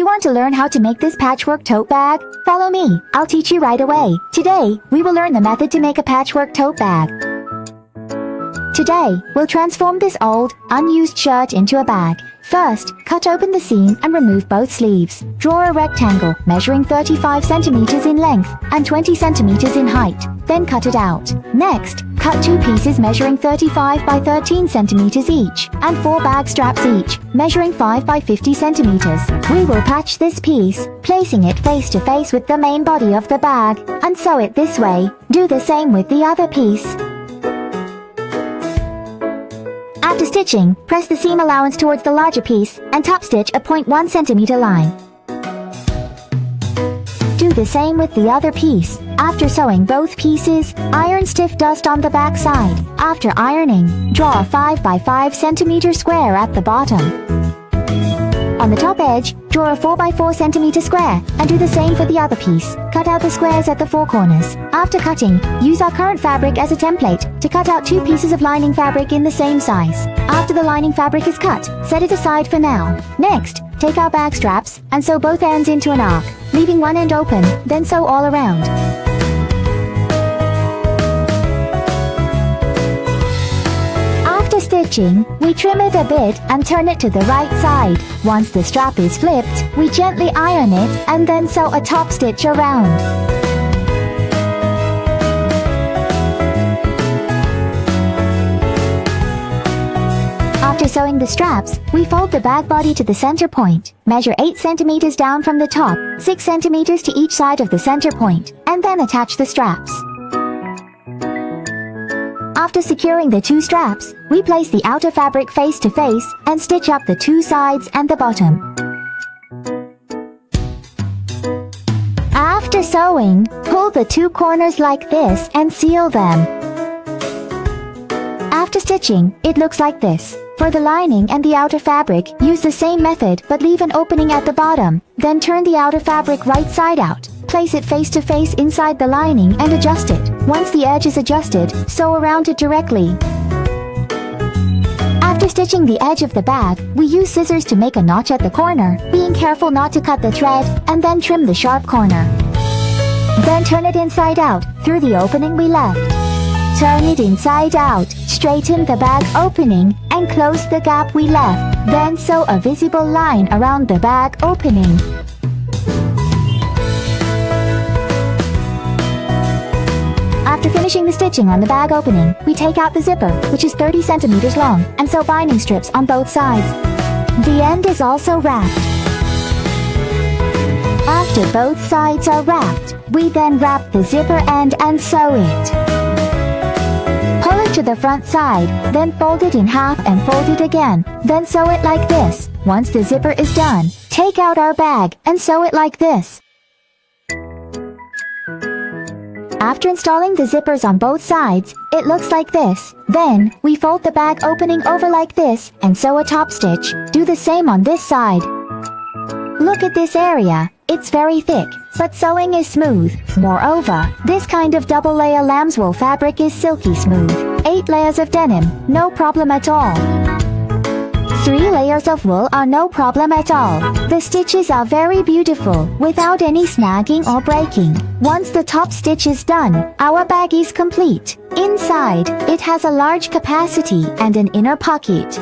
you want to learn how to make this patchwork tote bag? Follow me, I'll teach you right away. Today, we will learn the method to make a patchwork tote bag. Today, we'll transform this old, unused shirt into a bag. First, cut open the seam and remove both sleeves. Draw a rectangle measuring 35 centimeters in length and 20 centimeters in height. Then cut it out. Next, cut 2 pieces measuring 35 by 13 centimeters each and 4 bag straps each, measuring 5 by 50 centimeters. We will patch this piece, placing it face to face with the main body of the bag, and sew it this way. Do the same with the other piece. After stitching, press the seam allowance towards the larger piece and top stitch a 0.1 centimeter line. Do the same with the other piece. After sewing both pieces, iron stiff dust on the back side. After ironing, draw a 5 by 5 centimeter square at the bottom. On the top edge, draw a 4 by 4 centimeter square and do the same for the other piece. Cut out the squares at the 4 corners. After cutting, use our current fabric as a template to cut out 2 pieces of lining fabric in the same size. After the lining fabric is cut, set it aside for now. Next, take our bag straps and sew both ends into an arc, leaving one end open, then sew all around. After stitching, we trim it a bit and turn it to the right side. Once the strap is flipped, we gently iron it and then sew a top stitch around. After sewing the straps, we fold the bag body to the center point. Measure 8 centimeters down from the top, 6 centimeters to each side of the center point, and then attach the straps. After securing the 2 straps, we place the outer fabric face to face and stitch up the 2 sides and the bottom. After sewing, pull the 2 corners like this and seal them. After stitching, it looks like this. For the lining and the outer fabric, use the same method but leave an opening at the bottom. Then turn the outer fabric right side out. Place it face to face inside the lining and adjust it. Once the edge is adjusted, sew around it directly. After stitching the edge of the bag, we use scissors to make a notch at the corner, being careful not to cut the thread, and then trim the sharp corner. Then turn it inside out, through the opening we left. Turn it inside out, straighten the bag opening, and close the gap we left. Then sew a visible line around the bag opening. After finishing the stitching on the bag opening, we take out the zipper, which is 30 centimeters long, and sew binding strips on both sides. The end is also wrapped. After both sides are wrapped, we then wrap the zipper end and sew it. Pull it to the front side, then fold it in half and fold it again, then sew it like this. Once the zipper is done, take out our bag and sew it like this. After installing the zippers on both sides, it looks like this. Then, we fold the bag opening over like this and sew a top stitch. Do the same on this side. Look at this area. It's very thick, but sewing is smooth. Moreover, this kind of double layer lambswool fabric is silky smooth. 8 layers of denim, no problem at all. 3 layers of wool are no problem at all. The stitches are very beautiful, without any snagging or breaking. Once the top stitch is done, our bag is complete. Inside, it has a large capacity and an inner pocket.